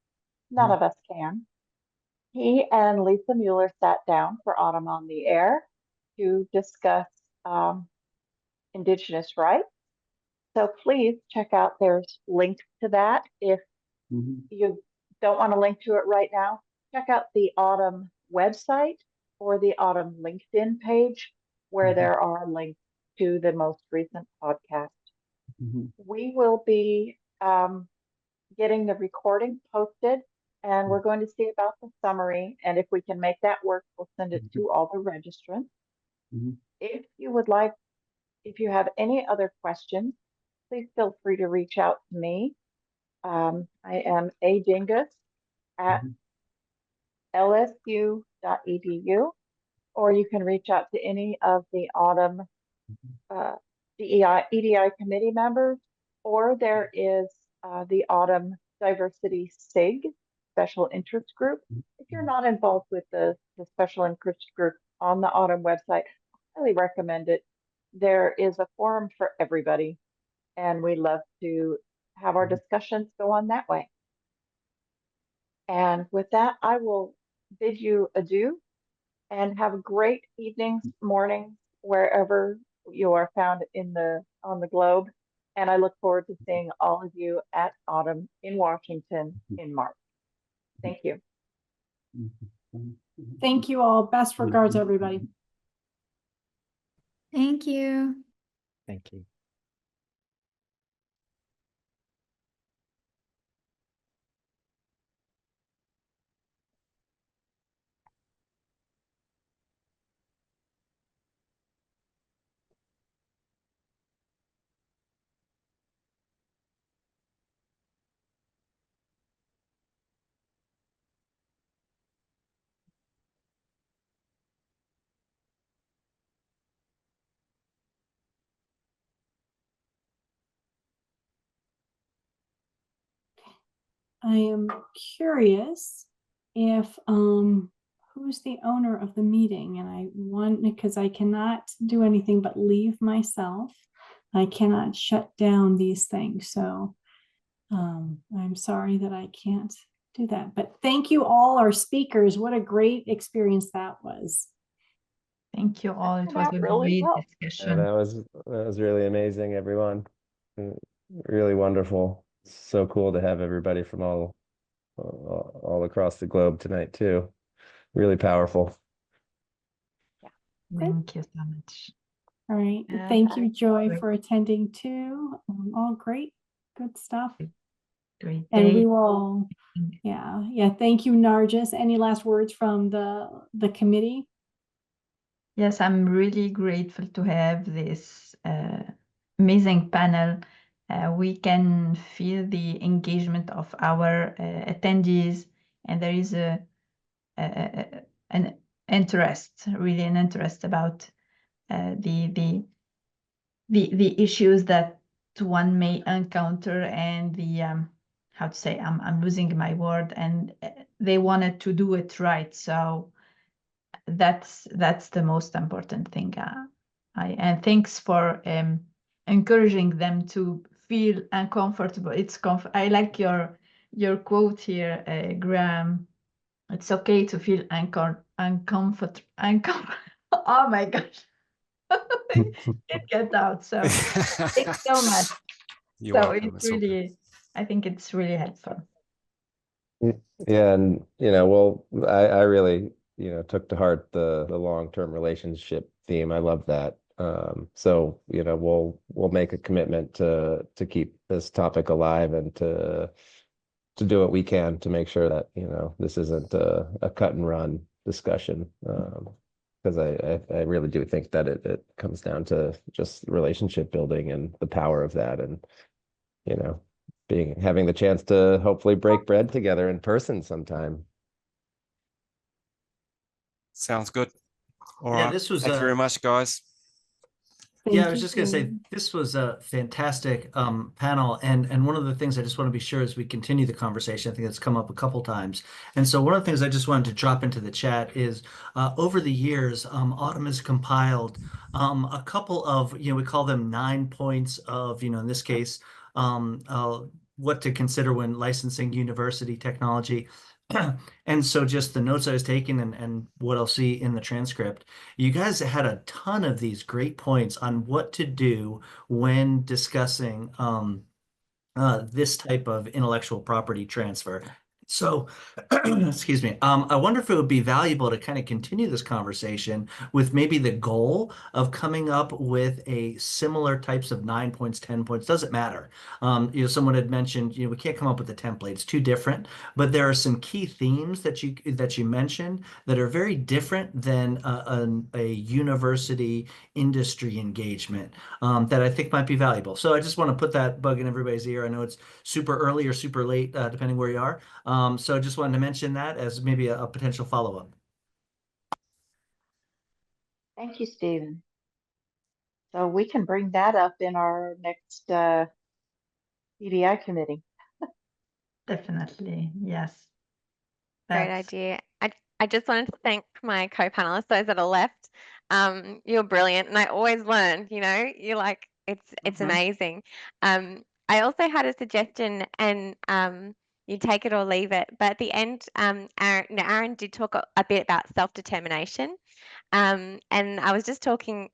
none of us can, he and Lisa Mueller sat down for Autumn on the Air to discuss Indigenous rights. So please check out, there's links to that. If you don't want to link to it right now, check out the Autumn website or the Autumn LinkedIn page, where there are links to the most recent podcast. We will be getting the recording posted, and we're going to see about the summary, and if we can make that work, we'll send it to all the registrants. If you have any other questions, please feel free to reach out to me. I am adingus at lsu.edu, or you can reach out to any of the Autumn EDI committee members, or there is the Autumn Diversity SIG, Special Interest Group. If you're not involved with the Special Interest Group on the Autumn website, I highly recommend it. There is a forum for everybody, and we love to have our discussions go on that way. And with that, I will bid you adieu. and have a great evenings, mornings, wherever you are found on the globe. And I look forward to seeing all of you at Autumn in Washington in March. Thank you. Thank you all. Best regards, everybody. Thank you. Thank you. I am curious if who's the owner of the meeting, and I want, because I cannot do anything but leave myself. I cannot shut down these things, so I'm sorry that I can't do that. But thank you all, our speakers. What a great experience that was. Thank you all. It was a Really great well. discussion. that was really amazing, everyone. Really wonderful. So cool to have everybody from all across the globe tonight too. Really powerful. Thank you so much. All right. Yeah, Thank you, Joy, great. for attending too. All great, good stuff. Great And day. we will, yeah. Thank you, Nargis. Any last words from the committee? Yes, I'm really grateful to have this amazing panel. We can feel the engagement of our attendees, and there is an interest, really an interest about the issues that one may encounter, and the how to say, I'm losing my word, and they wanted to do it right. So that's the most important thing. And thanks for encouraging them to feel uncomfortable. I like your quote here, Graham. It's okay to feel uncomfortable. Oh my gosh. It get out. So thanks so much. You're welcome. It's really, I think it's really helpful. Yeah, and well, I really took to heart the long-term relationship theme. I love that. So we'll make a commitment to keep this topic alive and to do what we can to make sure that this isn't a cut and run discussion. Because I really do think that it comes down to just relationship building and the power of that, and having the chance to hopefully break bread together in person sometime. Sounds good. All Yeah, right. this was Thank you very much, guys. Yeah, I was just going to say, this was a fantastic panel. And one of the things I just want to be sure as we continue the conversation, I think it's come up a couple times. And so one of the things I just wanted to drop into the chat is over the years, Autumn has compiled a couple of, we call them 9 points of, in this case, what to consider when licensing university technology. And so just the notes I was taking and what I'll see in the transcript, you guys had a ton of these great points on what to do when discussing this type of intellectual property transfer. So, excuse me, I wonder if it would be valuable to kind of continue this conversation with maybe the goal of coming up with a similar types of 9 points, 10 points, doesn't matter. Someone had mentioned, we can't come up with a template, it's too different, but there are some key themes that you mentioned that are very different than a university industry engagement that I think might be valuable. So I just want to put that bug in everybody's ear. I know it's super early or super late, depending where you are. So I just wanted to mention that as maybe a potential follow-up. Thank you, Stephen. So we can bring that up in our next EDI committee. Definitely, yes. Great idea. I just wanted to thank my co-panelists, those that are left. You're brilliant, and I always learn. You're like, it's amazing. I also had a suggestion, and you take it or leave it. But at the end, Aaron did talk a bit about self-determination. And I was just talking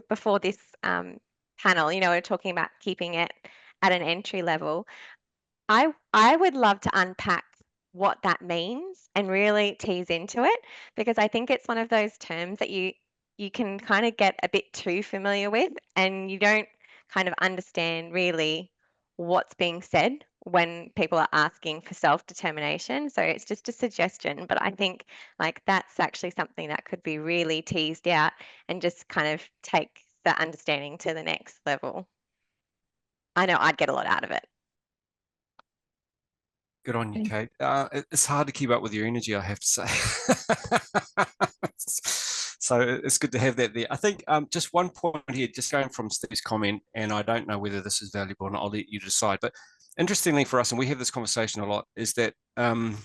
before this panel, we were talking about keeping it at an entry level. I would love to unpack what that means and really tease into it, because I think it's one of those terms that you can kind of get a bit too familiar with, and you don't kind of understand really what's being said when people are asking for self-determination. So it's just a suggestion, but I think like that's actually something that could be really teased out and just kind of take the understanding to the next level. I know I'd get a lot out of it. Good on you, Kate. It's hard to keep up with your energy, I have to say. So it's good to have that there. I think just one point here, just going from Steve's comment, and I don't know whether this is valuable or not, I'll let you decide. But interestingly for us, and we have this conversation a lot, is that the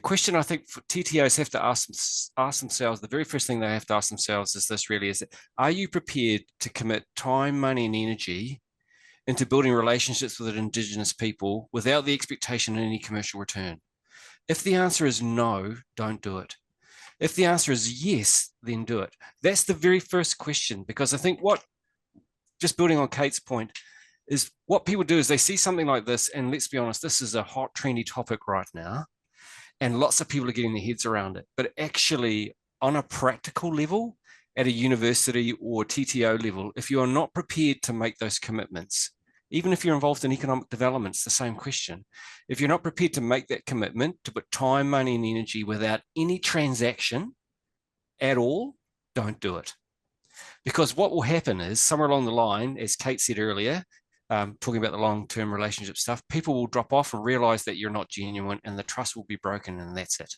question I think for TTOs have to ask themselves, the very first thing they have to ask themselves is this really, is that, are you prepared to commit time, money, and energy into building relationships with Indigenous people without the expectation of any commercial return? If the answer is no, don't do it. If the answer is yes, then do it. That's the very first question, because I think just building on Kate's point, is what people do is they see something like this, and let's be honest, this is a hot, trendy topic right now, and lots of people are getting their heads around it. But actually, on a practical level, at a university or TTO level, if you are not prepared to make those commitments, even if you're involved in economic development, it's the same question. If you're not prepared to make that commitment to put time, money, and energy without any transaction at all, don't do it. Because what will happen is somewhere along the line, as Kate said earlier, talking about the long-term relationship stuff, people will drop off and realize that you're not genuine, and the trust will be broken, and that's it.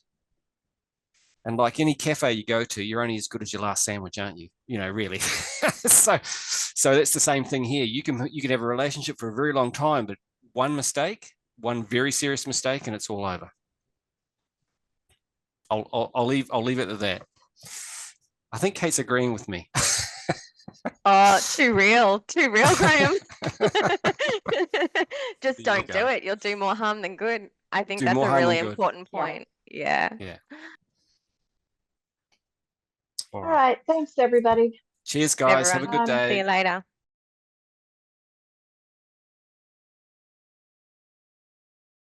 And like any cafe you go to, you're only as good as your last sandwich, aren't you? Really. So that's the same thing here. You can have a relationship for a very long time, but one mistake, one very serious mistake, and it's all over. I'll leave it at that. I think Kate's agreeing with me. Oh, too real, Graham. Just don't do it. You'll do more harm than good. I think that's a really important point. Yeah. All right. Thanks, everybody. Cheers, guys. Everyone, have a good day. See you later.